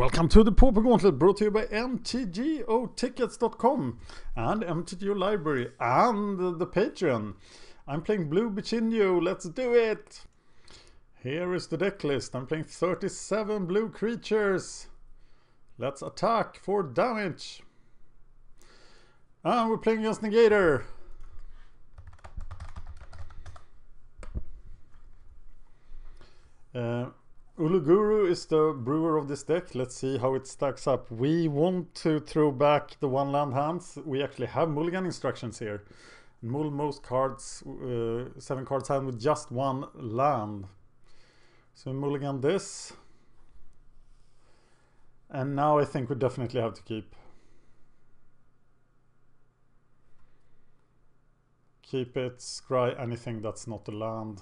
Welcome to the Pauper Gauntlet, brought to you by mtgotickets.com and MTGO Library and the Patreon. I'm playing blue Bichinho, let's do it! Here is the deck list. I'm playing 37 blue creatures. Let's attack for damage. And we're playing against Negator. Uluguru is the brewer of this deck. Let's see how it stacks up. We want to throw back the one land hands. We actually have mulligan instructions here. Mull most cards, 7 cards hand with just one land. So mulligan this. And now I think we definitely have to keep. Keep it, scry anything that's not a land.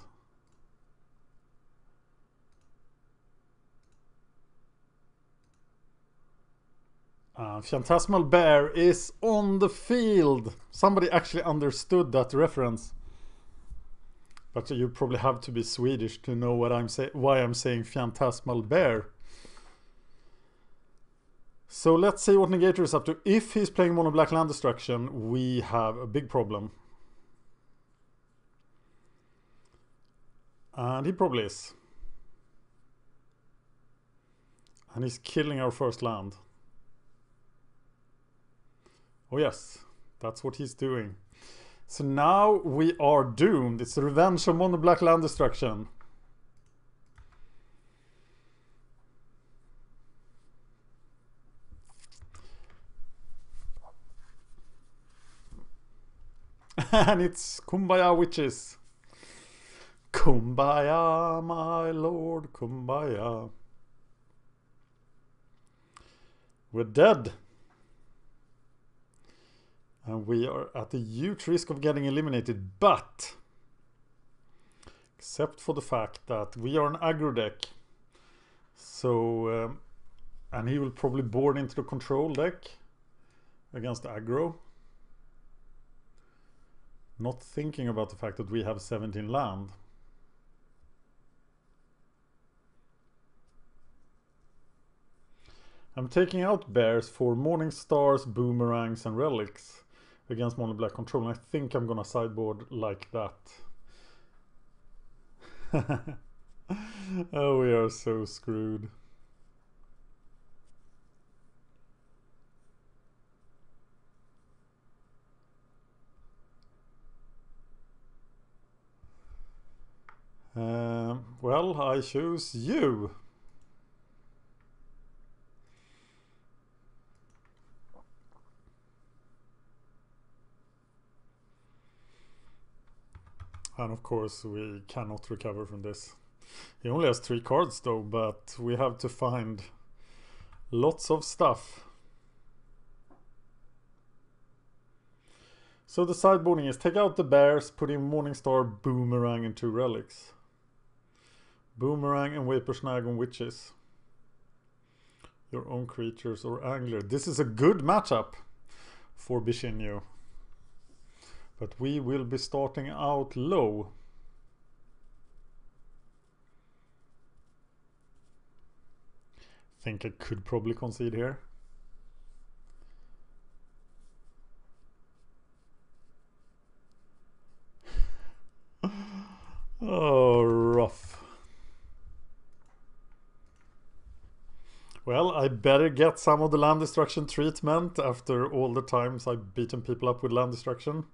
Phantasmal Bear is on the field. Somebody actually understood that reference. But you probably have to be Swedish to know what why I'm saying Phantasmal Bear. So let's see what Negator is up to. If he's playing mono black land destruction, we have a big problem. And he probably is. And he's killing our first land. Oh yes, that's what he's doing. So now we are doomed. It's the revenge of mono black land destruction. And it's Kumbaya Witches. Kumbaya, my lord, Kumbaya. We're dead. And we are at a huge risk of getting eliminated, but except for the fact that we are an aggro deck. So, and he will probably board into the control deck against aggro. Not thinking about the fact that we have 17 land. I'm taking out bears for Morning Stars, Boomerangs and Relics against mono black control, and I think I'm gonna sideboard like that. Oh, we are so screwed. Well, I choose you. And of course we cannot recover from this. He only has 3 cards though, but we have to find lots of stuff. So the sideboarding is take out the bears, put in Morningstar, Boomerang and 2 relics. Boomerang and Whippersnag on witches. Your own creatures or angler. This is a good matchup for Bichinho. But we will be starting out low. Think I could probably concede here. Oh, rough. Well, I better get some of the land destruction treatment after all the times I've beaten people up with land destruction.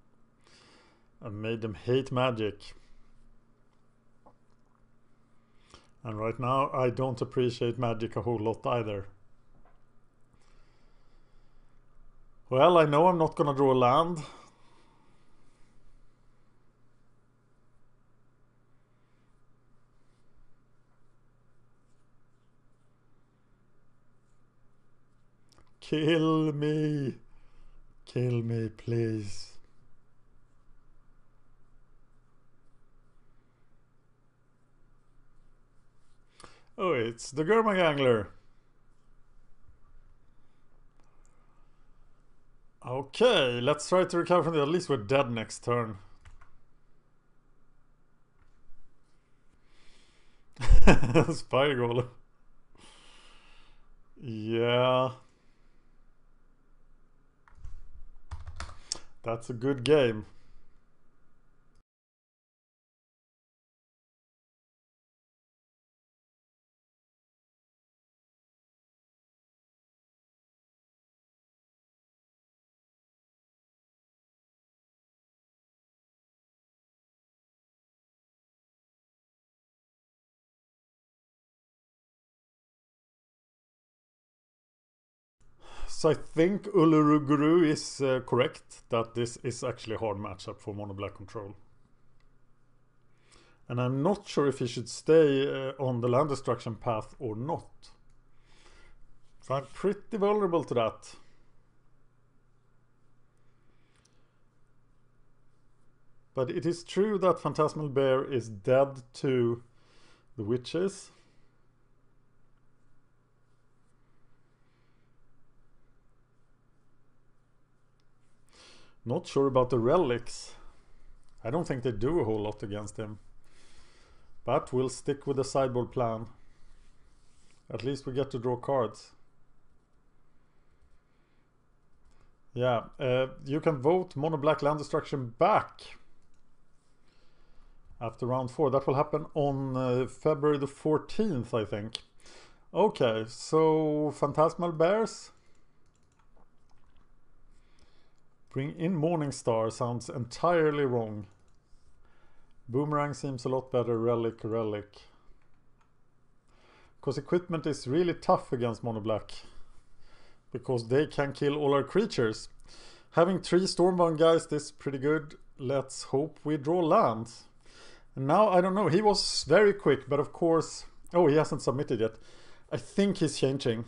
I made them hate magic. And right now I don't appreciate magic a whole lot either. Well, I know I'm not gonna draw land. Kill me. Kill me, please. Oh, it's the Gurmag Angler. Okay, let's try to recover from this. At least we're dead next turn. Spire Golem. Yeah. That's a good game. So I think Uluruguru is correct that this is actually a hard matchup for mono black control. And I'm not sure if he should stay on the land destruction path or not. So I'm pretty vulnerable to that. But it is true that Phantasmal Bear is dead to the witches. Not sure about the relics. I don't think they do a whole lot against him. But we'll stick with the sideboard plan. At least we get to draw cards. Yeah, you can vote mono black land destruction back after round 4. That will happen on February the 14th, I think. Okay, so Phantasmal Bears. Bring in Morningstar sounds entirely wrong. Boomerang seems a lot better. Relic. Because equipment is really tough against mono black. Because they can kill all our creatures. Having 3 Stormbound guys, this is pretty good. Let's hope we draw lands. And now, I don't know, he was very quick, but of course... Oh, he hasn't submitted yet. I think he's changing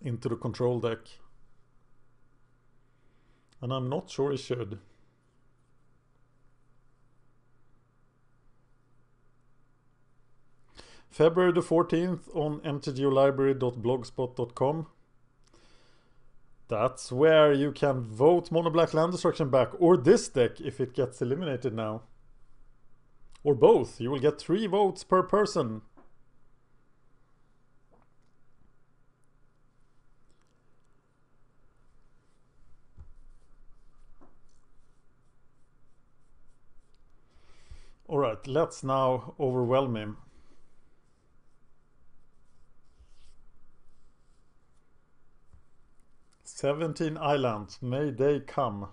into the control deck. And I'm not sure he should. February the 14th on mtgolibrary.blogspot.com. That's where you can vote mono black land destruction back, or this deck if it gets eliminated now. Or both. You will get 3 votes per person. Alright, let's now overwhelm him. "17 islands, may they come."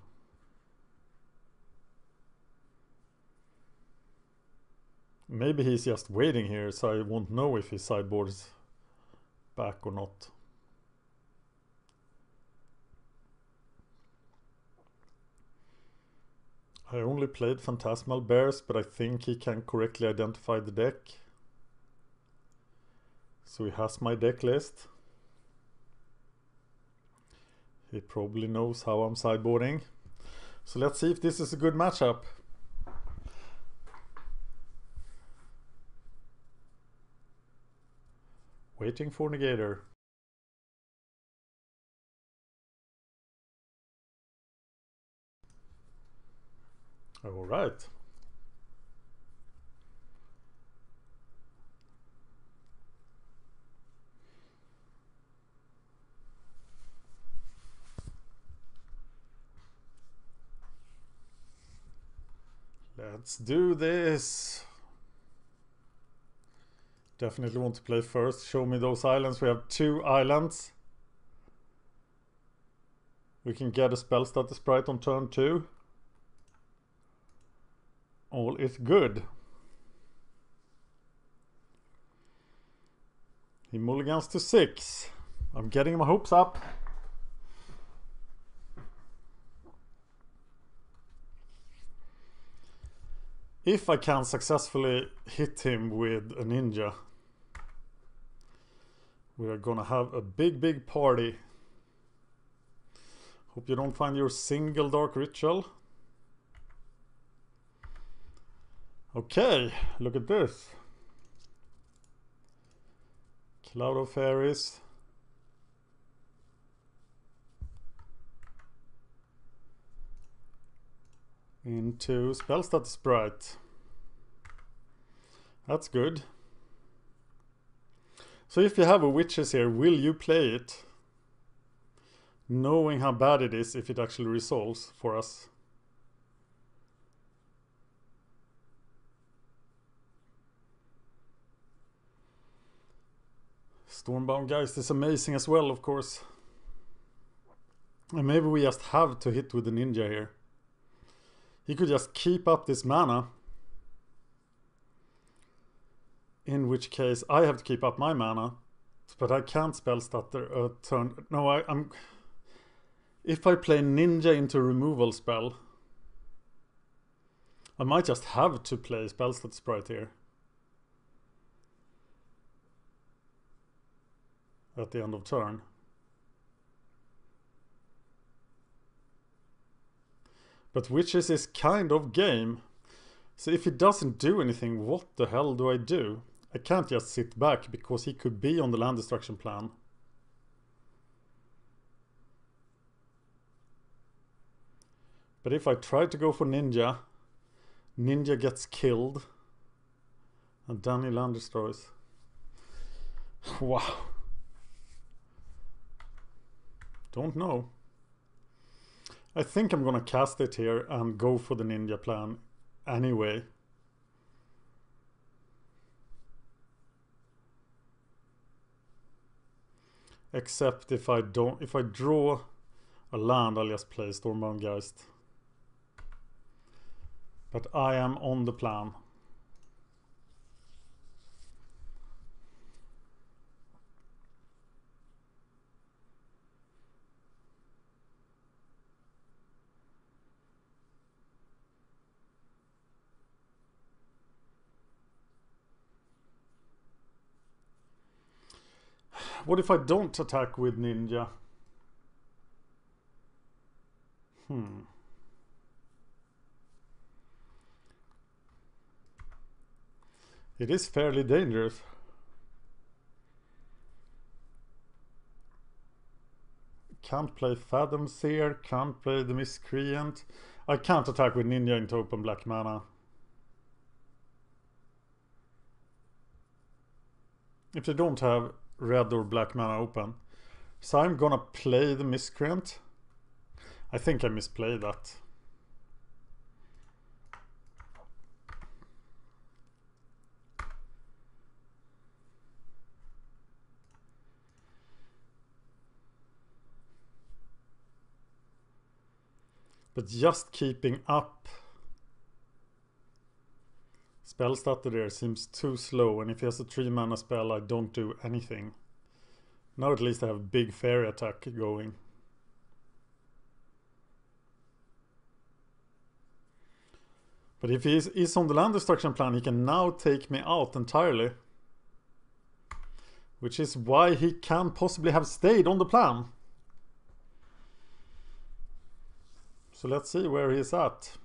Maybe he's just waiting here, so I won't know if he sideboards back or not. I only played Phantasmal Bears, but I think he can correctly identify the deck. So he has my deck list. He probably knows how I'm sideboarding. So let's see if this is a good matchup. Waiting for Negator. All right. Let's do this. Definitely want to play first. Show me those islands. We have 2 islands. We can get a spell status sprite on turn 2. All is good. He mulligans to 6. I'm getting my hopes up. If I can successfully hit him with a ninja, we are gonna have a big party. Hope you don't find your single dark ritual. Okay, look at this. Cloud of Fairies. Into spell status sprite. That's good. So if you have a witches here, will you play it? Knowing how bad it is if it actually resolves for us. Stormbound Geist is amazing as well, of course. And maybe we just have to hit with the ninja here. He could just keep up this mana. In which case I have to keep up my mana. But I can't spell stutter a turn. No, I'm... If I play ninja into removal spell, I might just have to play Spellstat Sprite here. At the end of turn. But Witches is kind of game. So if he doesn't do anything, what the hell do I do? I can't just sit back because he could be on the land destruction plan. But if I try to go for ninja, ninja gets killed. And then he land destroys. Wow. Don't know. I think I'm gonna cast it here and go for the ninja plan anyway. Except if I draw a land, I'll just play Stormbound Geist. But I am on the plan. What if I don't attack with ninja? It is fairly dangerous. Can't play Fathom Seer, can't play the Miscreant. I can't attack with ninja into open black mana. If they don't have red or black mana open. So I'm gonna play the Miscreant. I think I misplayed that. But just keeping up spell stutter there seems too slow, and if he has a 3 mana spell I don't do anything. Now at least I have a big fairy attack going. But if he is on the land destruction plan, he can now take me out entirely. Which is why he can possibly have stayed on the plan. So let's see where he's at.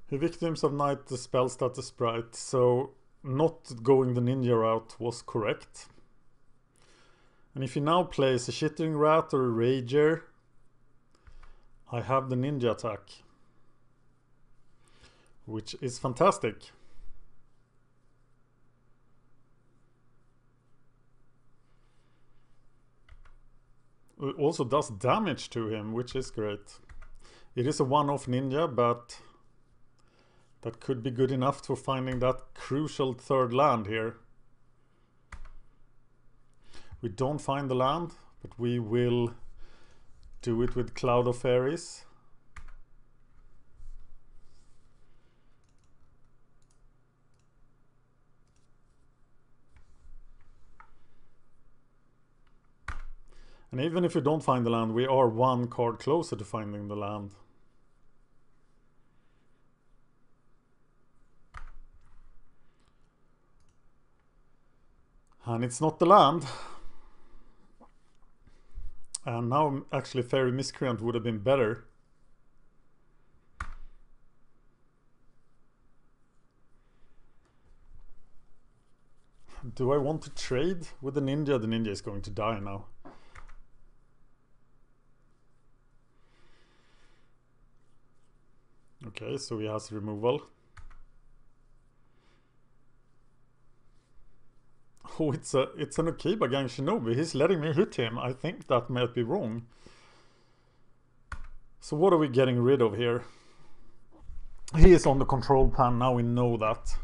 He victims of night the Spellstat Sprite, so not going the ninja route was correct. And if he now plays a Chittering Rat or a Rager, I have the ninja attack. Which is fantastic. It also does damage to him, which is great. It is a one-off ninja, but that could be good enough for finding that crucial third land here. We don't find the land, but we will do it with Cloud of Fairies. And even if we don't find the land, we are one card closer to finding the land. And it's not the land. And now actually Fairy Miscreant would have been better. Do I want to trade with the ninja? The ninja is going to die now. Okay, so he has removal. Oh, it's an Akiba Gang Shinobi. He's letting me hit him. I think that might be wrong. So what are we getting rid of here? He is on the control pan. Now we know that.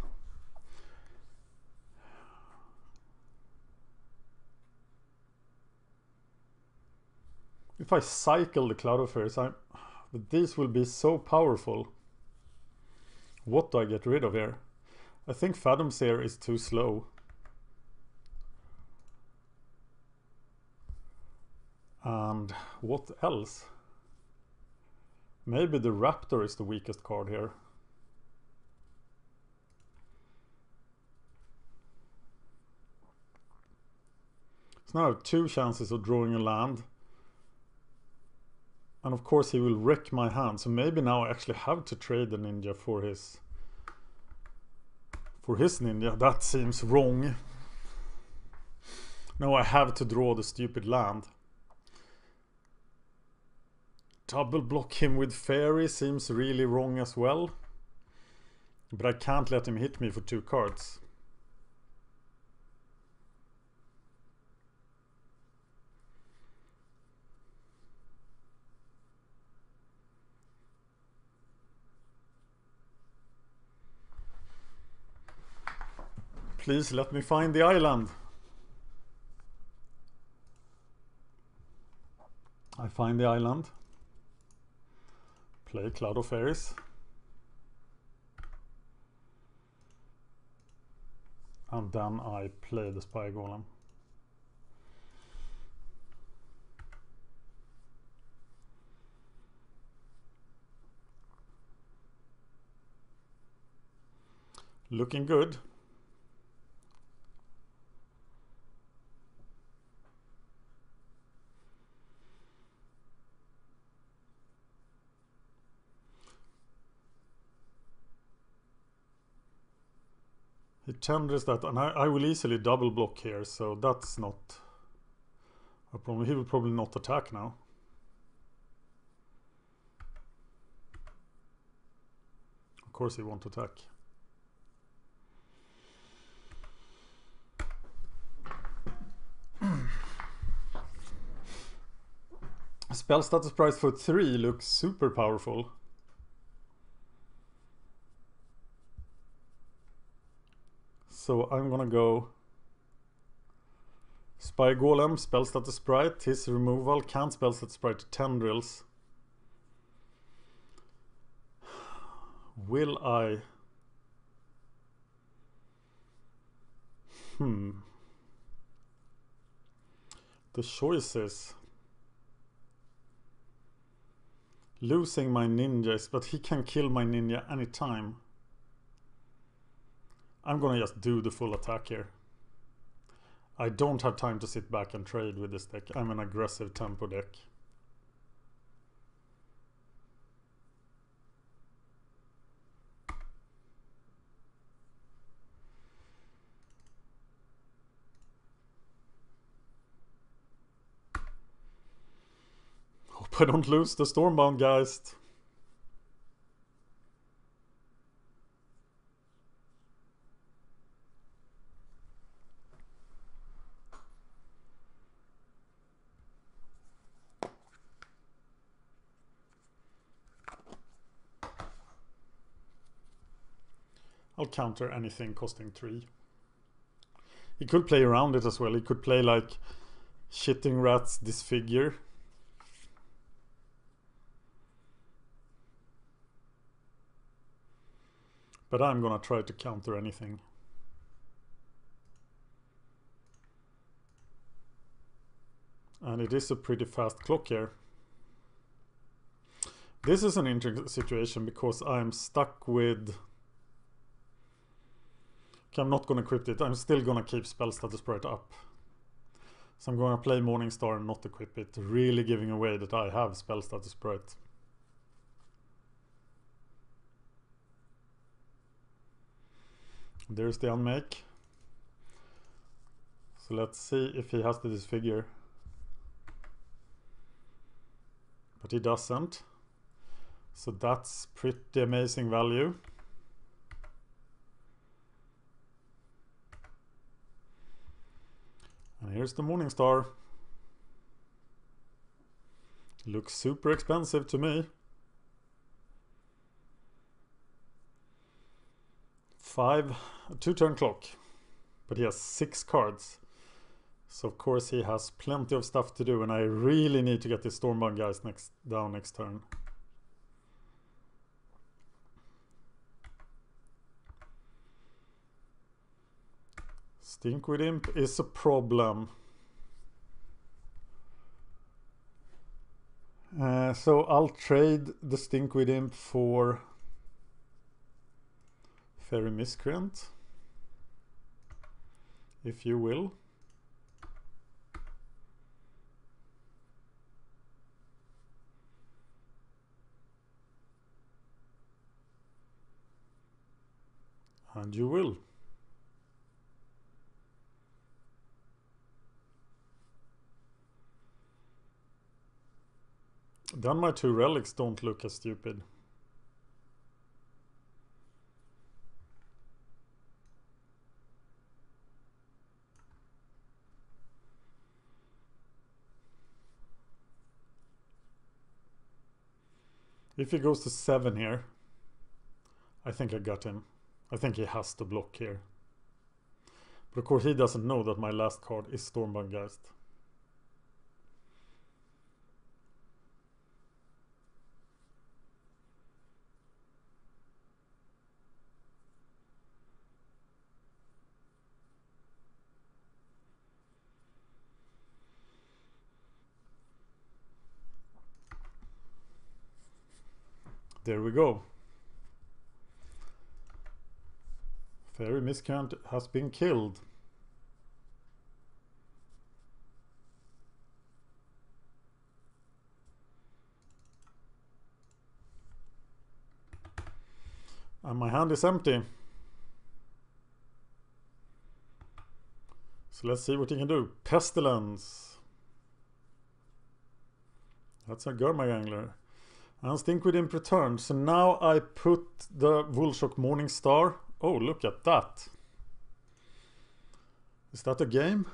If I cycle the Cloud Affairs, but these will be so powerful. What do I get rid of here? I think Fathom Seer is too slow. And what else? Maybe the Raptor is the weakest card here. So now I have 2 chances of drawing a land. And of course he will wreck my hand. So maybe now I actually have to trade the ninja for his ninja. That seems wrong. No, I have to draw the stupid land. Double block him with fairy seems really wrong as well. But I can't let him hit me for 2 cards. Please let me find the island. I find the island. Play Cloud of Fairies. And then I play the Spy Golem. Looking good. He tenders that, and I will easily double block here, so that's not a problem. He will probably not attack now. Of course he won't attack. Spell status price for 3 looks super powerful. So I'm gonna go Spy Golem, spell status sprite, his removal, can't spell status sprite tendrils. Will I? The choices. Losing my ninjas, but he can kill my ninja anytime. I'm gonna just do the full attack here. I don't have time to sit back and trade with this deck. I'm an aggressive tempo deck. Hope I don't lose the Stormbound Geist. I'll counter anything costing 3. He could play around it as well. He could play like Shitting Rats Disfigure. But I'm gonna try to counter anything. And it is a pretty fast clock here. This is an interesting situation because I'm stuck with... Okay, I'm not gonna equip it. I'm still gonna keep spell status sprite up. So I'm gonna play Morningstar and not equip it, really giving away that I have spell status sprite. There's the unmake. So let's see if he has the disfigure. But he doesn't. So that's pretty amazing value. Here's the Morningstar. Looks super expensive to me. 2-turn clock. But he has 6 cards. So of course he has plenty of stuff to do, and I really need to get the Stormbound guys down next turn. Stinkweed Imp is a problem. So I'll trade the Stinkweed Imp for Fairy Miscreant, if you will. And you will. Then my 2 relics don't look as stupid. If he goes to 7 here, I think I got him. I think he has to block here. But of course he doesn't know that my last card is Stormbound Geist. There we go. Fairy Miscreant has been killed. And my hand is empty. So let's see what he can do. Pestilence. That's a Gurmagangler. And Stinkweed Imp returned. So now I put the Woolshock Morningstar. Oh, look at that. Is that a game?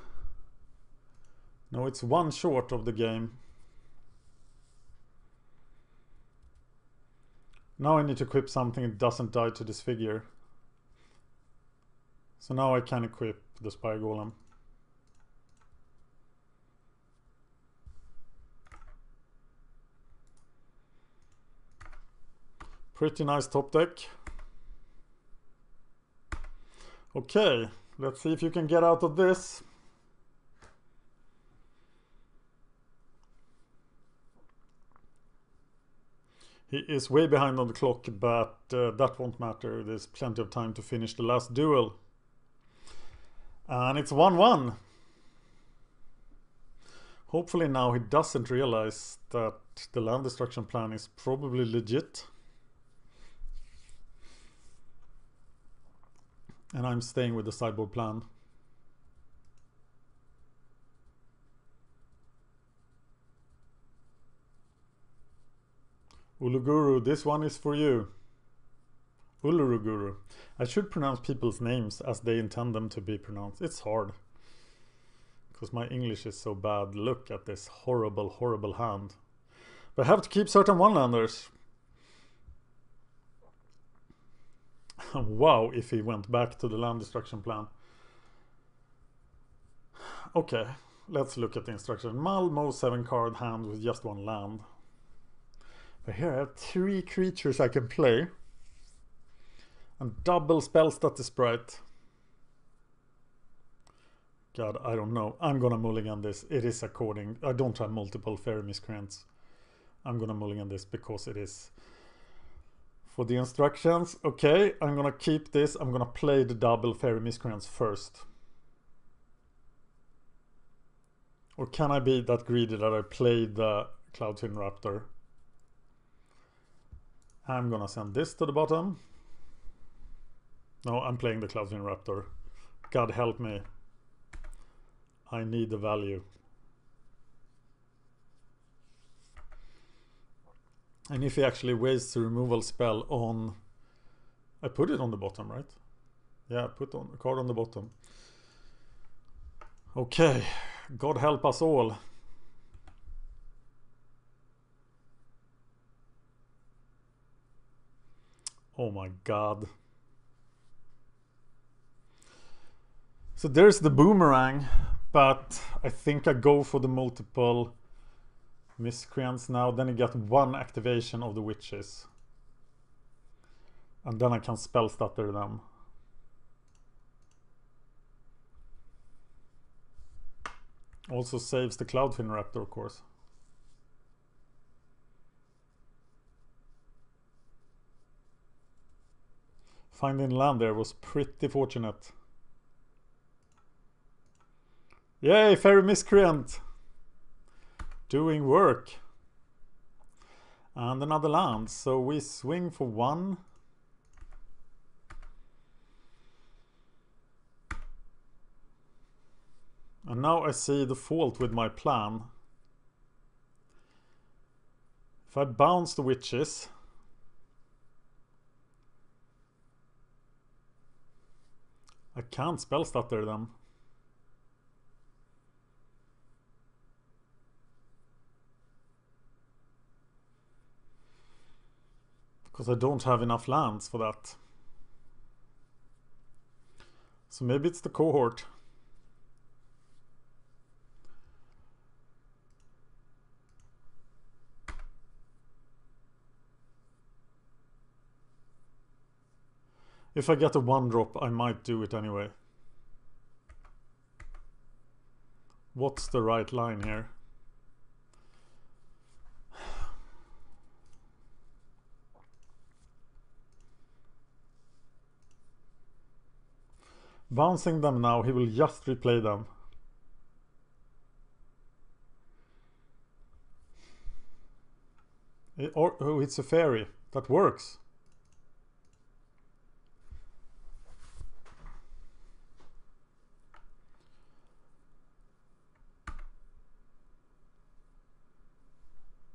No, it's 1 short of the game. Now I need to equip something that doesn't die to disfigure. So now I can equip the Spire Golem. Pretty nice top deck. Okay, let's see if you can get out of this. He is way behind on the clock, but that won't matter. There's plenty of time to finish the last duel. And it's 1-1. Hopefully now he doesn't realize that the land destruction plan is probably legit. And I'm staying with the sideboard plan. Uluguru, this one is for you. Uluruguru. I should pronounce people's names as they intend them to be pronounced. It's hard. Because my English is so bad. Look at this horrible, horrible hand. But I have to keep certain one-landers. Wow, if he went back to the land destruction plan. Okay, let's look at the instruction. Malmo 7-card hand with just 1 land. But here I have 3 creatures I can play. And double Spellstatus Sprite. God, I don't know. I'm gonna mulligan this. It is according. I don't have multiple Fairy Miscreants. I'm gonna mulligan this because it is. For the instructions, okay, I'm gonna keep this. I'm gonna play the double Fairy Miscreants first. Or can I be that greedy that I play the Cloudfin Raptor? I'm gonna send this to the bottom. No, I'm playing the Cloudfin Raptor. God help me. I need the value. And if he actually wastes a removal spell on... I put it on the bottom, right? Yeah, I put on a card on the bottom. Okay, God help us all. Oh my god. So there's the boomerang, but I think I go for the multiple miscreants now. Then I get one activation of the witches. And then I can spell stutter them. Also saves the Cloudfin Raptor, of course. Finding land there was pretty fortunate. Yay, Fairy Miscreant! Doing work. And another land. So we swing for one. And now I see the fault with my plan. If I bounce the witches, I can't spell stutter them. Because I don't have enough lands for that. So maybe it's the cohort. If I get a 1-drop, I might do it anyway. What's the right line here? Bouncing them now, he will just replay them. Oh, it's a fairy. That works.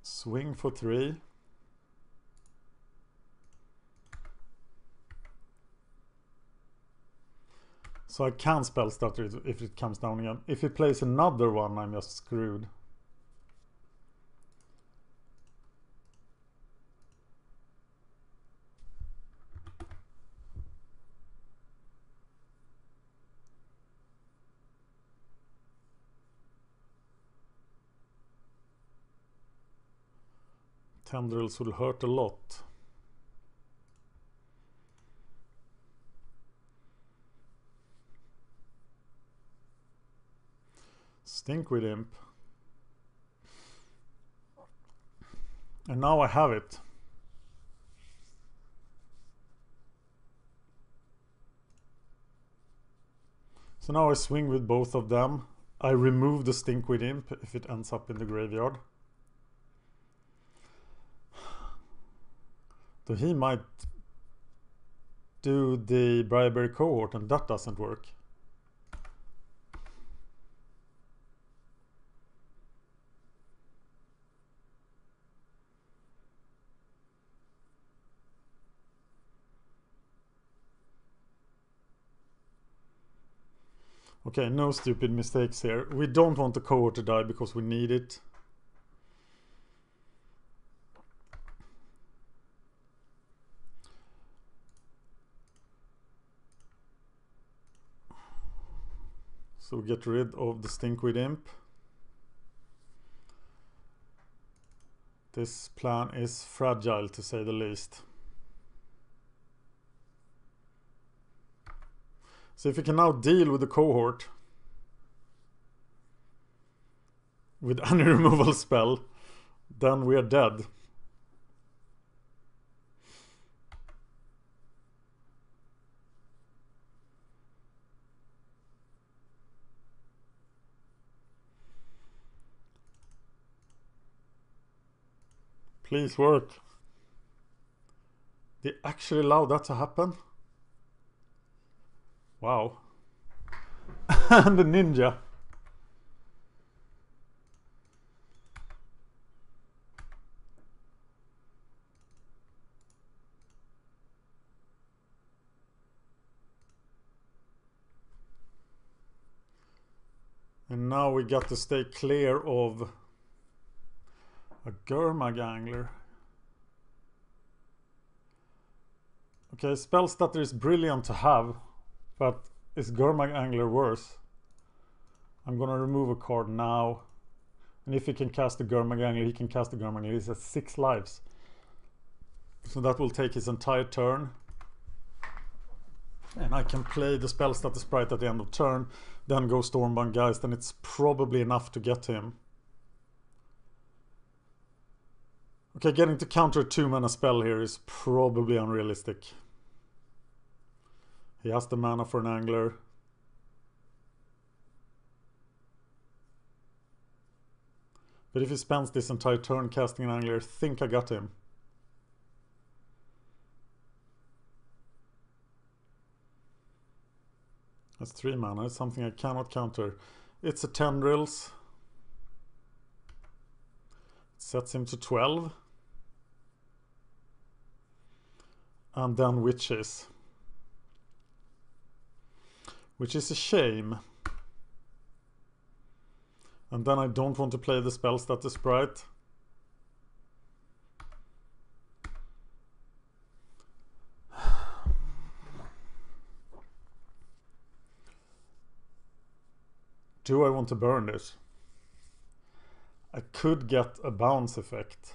Swing for 3. So I can spell stutter if it comes down again. If he plays another one, I'm just screwed. Tendrils will hurt a lot. Stinkweed Imp. And now I have it. So now I swing with both of them. I remove the Stinkweed Imp if it ends up in the graveyard. So he might do the Briarberry cohort and that doesn't work. Okay, no stupid mistakes here. We don't want the cohort to die because we need it. So get rid of the Stinkweed Imp. This plan is fragile to say the least. So if we can now deal with the cohort with any removal spell, then we are dead. Please work. They actually allow that to happen? Wow. And the ninja. And now we got to stay clear of a Gurmag Angler. Okay, spell stutter is brilliant to have, but is Gurmag Angler worse? I'm gonna remove a card now. And if he can cast the Gurmag Angler, he can cast the Gurmag Angler. He's at 6 lives. So that will take his entire turn. And I can play the spell stutter sprite at the end of turn, then go Stormbound Geist, and it's probably enough to get him. Okay, getting to counter a 2-mana spell here is probably unrealistic. He has the mana for an Angler. But if he spends this entire turn casting an Angler, I think I got him. That's 3 mana. It's something I cannot counter. It's a Tendrils. It sets him to 12. And then Witches. Which is a shame. And then I don't want to play the spell stutter sprite. Do I want to burn this? I could get a bounce effect.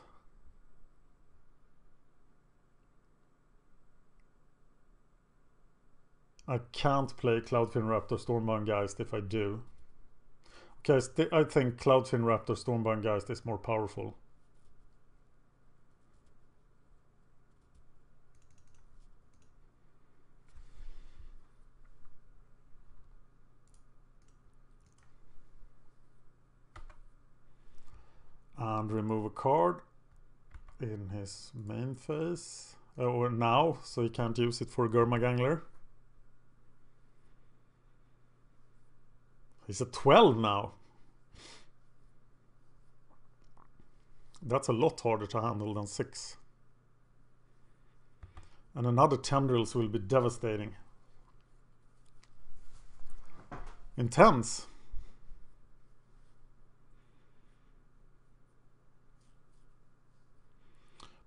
I can't play Cloudfin Raptor Stormbound Geist if I do. Okay, I think Cloudfin Raptor Stormbound Geist is more powerful. And remove a card in his main phase. Or now, so he can't use it for Gurmag Angler. He's at 12 now. That's a lot harder to handle than 6. And another Tendrils will be devastating. Intense.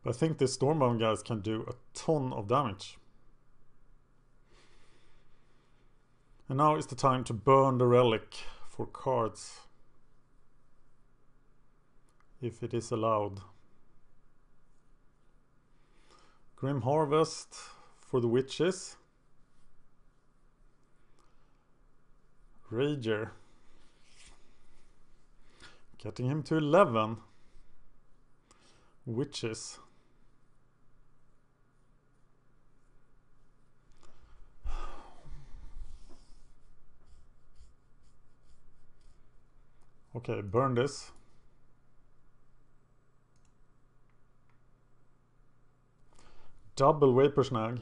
But I think this Stormbound guys can do a ton of damage. And now is the time to burn the relic for cards. If it is allowed. Grim Harvest for the Witches. Rager. Getting him to 11. Witches. Okay, burn this. Double Vaporsnag.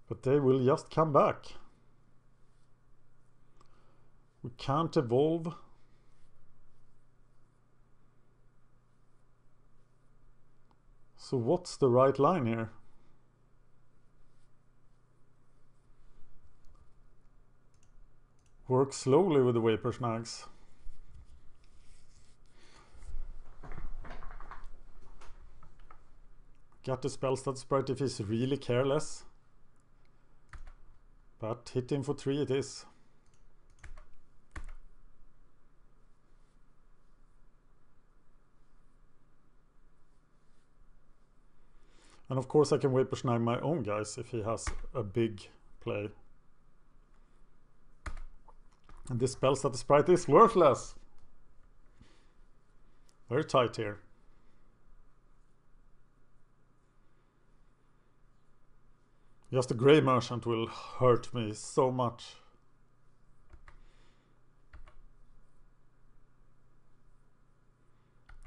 But they will just come back. We can't evolve. So what's the right line here? Work slowly with the Vaporsnags. Got the spell stat sprite if he's really careless. But hit him for 3 it is. And of course I can Vaporsnag my own guys if he has a big play. And this spell stat sprite is worthless. Very tight here. Just a Grey Merchant will hurt me so much.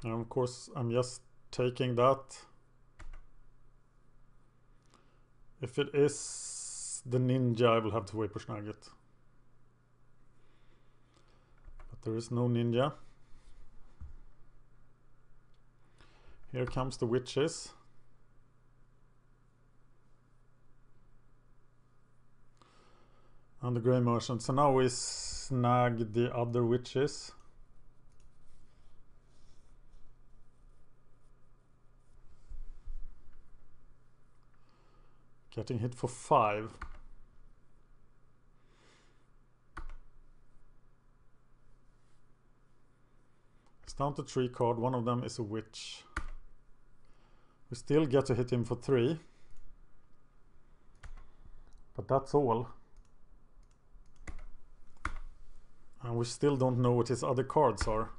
And of course I'm just taking that. If it is the ninja, I will have to Vaporsnag it. But there is no ninja. Here comes the Witches. And the Grey Merchant. So now we snag the other witches. Getting hit for 5. It's down to 3 cards. One of them is a witch. We still get to hit him for 3. But that's all. And we still don't know what his other cards are.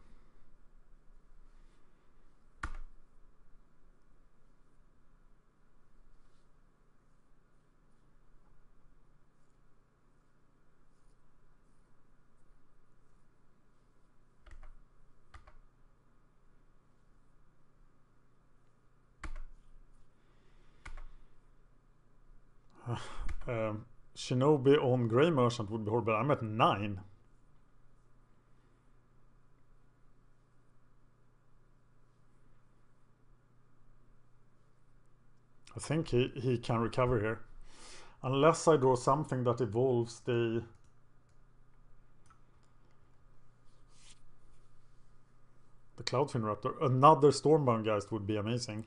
Shinobi on Grey Merchant would be horrible. I'm at 9. I think he can recover here. Unless I draw something that evolves the Cloudfin Raptor. Another Stormbound Geist would be amazing.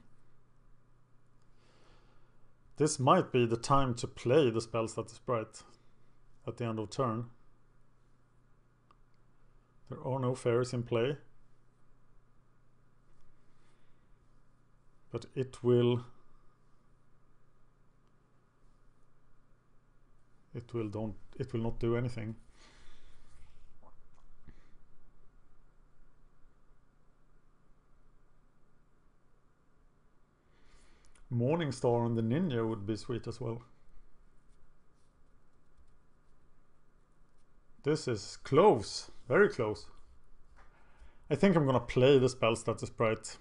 This might be the time to play the spells that is bright at the end of turn. There are no fairies in play. But it will not do anything. Morningstar on the Ninja would be sweet as well. This is close, very close. I think I'm gonna play the spell status sprite.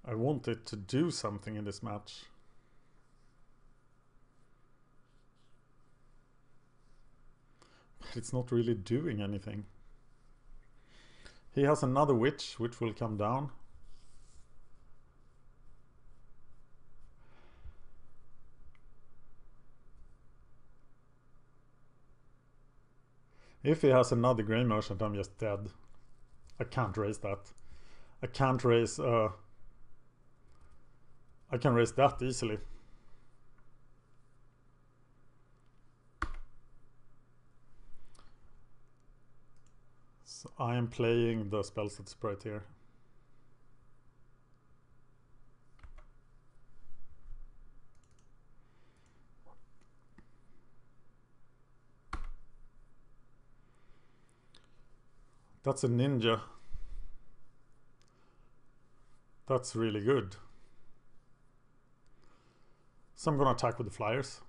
I want it to do something in this match. But it's not really doing anything. He has another witch, which will come down. If he has another Grey Merchant, I'm just dead. I can't raise that. I can't raise... I can raise that easily. So I am playing the spell set sprite here. That's a ninja. That's really good. So I'm gonna attack with the flyers.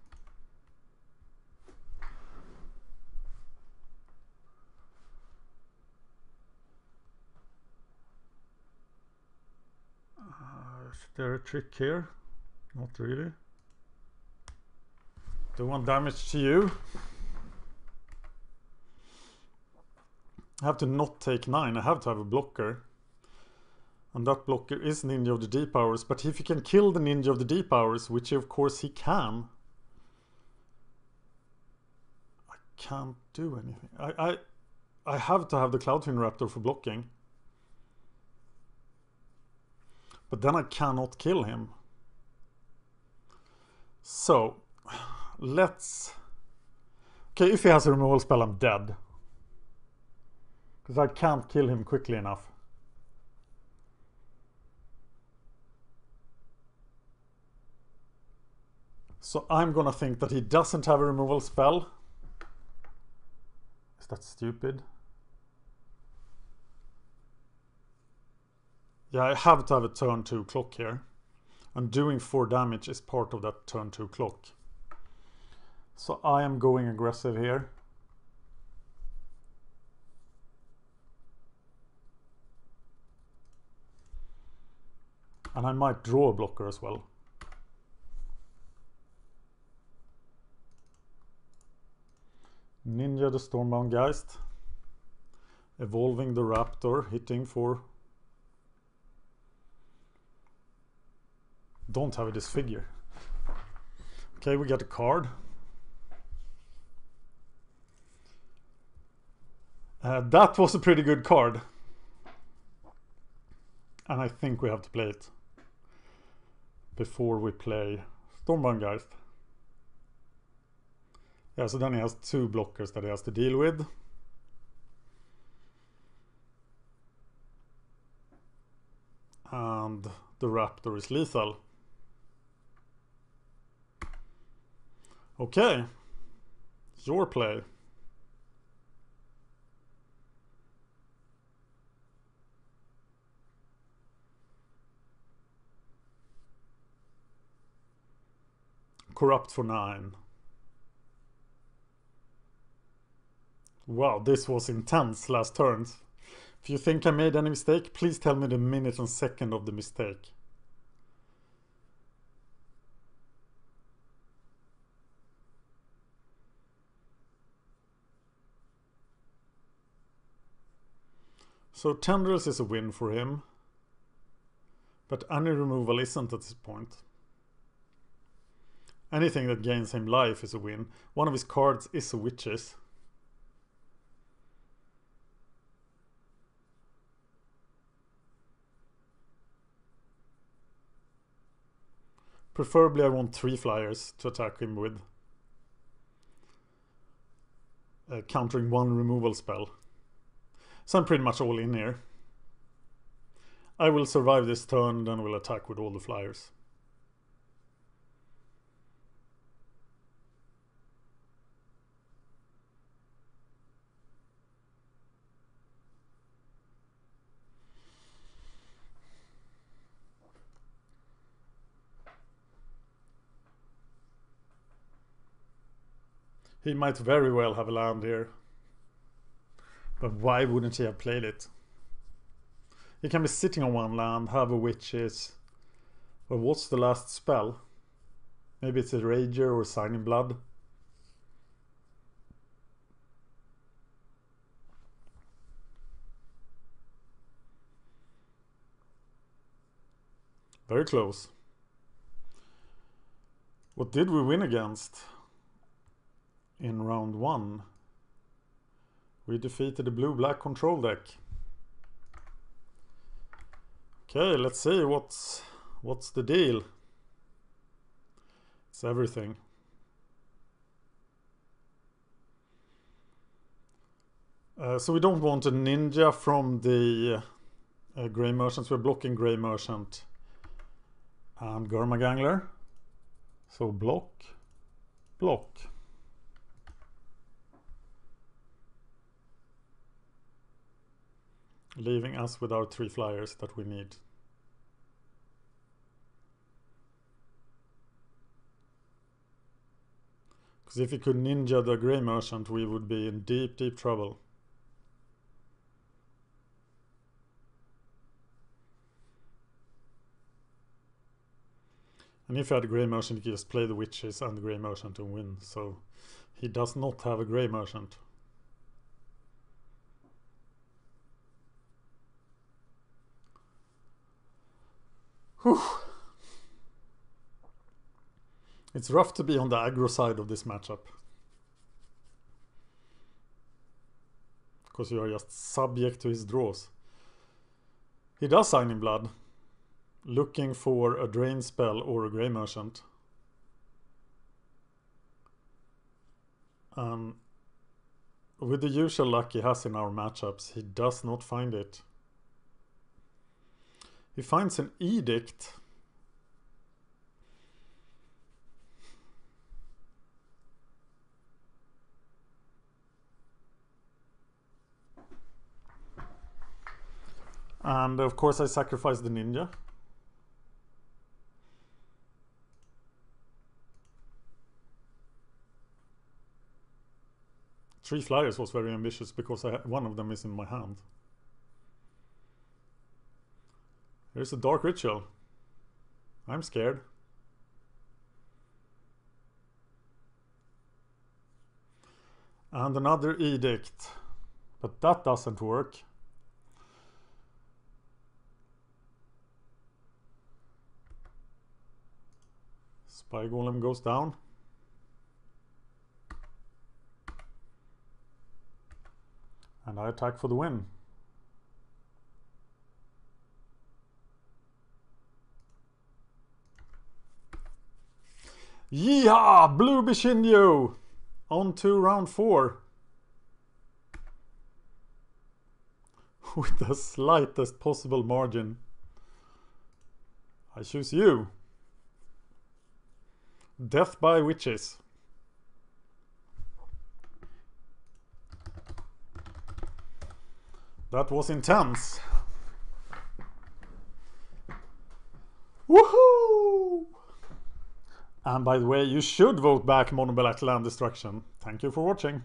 Is there a trick here? Not really. Do 1 damage to you. I have to not take 9. I have to have a blocker. And that blocker is Ninja of the Deep Hours. But if he can kill the Ninja of the Deep Hours, which of course he can, I can't do anything. I have to have the Cloudfin Raptor for blocking. But then I cannot kill him. So, let's... Okay, if he has a removal spell, I'm dead. Because I can't kill him quickly enough. So I'm gonna think that he doesn't have a removal spell. Is that stupid? Yeah, I have to have a turn 2 clock here. And doing 4 damage is part of that turn 2 clock. So I am going aggressive here. And I might draw a blocker as well. Ninja the Stormbound Geist. Evolving the Raptor, hitting for... Don't have a disfigure. Okay, we get a card. That was a pretty good card. And I think we have to play it before we play Stormbound Geist. Yeah, so then he has 2 blockers that he has to deal with. And the Raptor is lethal. Okay. Your play. Corrupt for 9. Wow, this was intense last turns. If you think I made any mistake, please tell me the minute and second of the mistake. So Tendrils is a win for him. But any removal isn't at this point. Anything that gains him life is a win. One of his cards is a Witches. Preferably I want 3 flyers to attack him with. Countering 1 removal spell. So I'm pretty much all in here. I will survive this turn, then we'll attack with all the flyers. He might very well have a land here. But why wouldn't he have played it? He can be sitting on 1 land, have a Witches. But what's the last spell? Maybe it's a Rager or Signing Blood. Very close. What did we win against? In round 1. We defeated the blue-black control deck. Okay, let's see what's the deal. It's everything. So we don't want a ninja from the Grey Merchants. We're blocking Grey Merchant and Gurma Gangler. So block, block. Leaving us with our 3 flyers that we need. Because if we could ninja the Grey Merchant, we would be in deep, deep trouble. And if he had a Grey Merchant, he could just play the Witches and the Grey Merchant and win. So he does not have a Grey Merchant. Whew. It's rough to be on the aggro side of this matchup. Because you are just subject to his draws. He does Signing Blood. Looking for a Drain spell or a Grey Merchant. With the usual luck he has in our matchups, he does not find it. He finds an Edict. And of course I sacrifice the ninja. Three flyers was very ambitious because one of them is in my hand. There's a Dark Ritual. I'm scared. And another Edict. But that doesn't work. Spy Golem goes down. And I attack for the win. Yeehaw! Blue Bichinho! On to round 4. With the slightest possible margin. I choose you. Death by Witches. That was intense. Woohoo! And by the way, you should vote back Mono Black Land Destruction. Thank you for watching.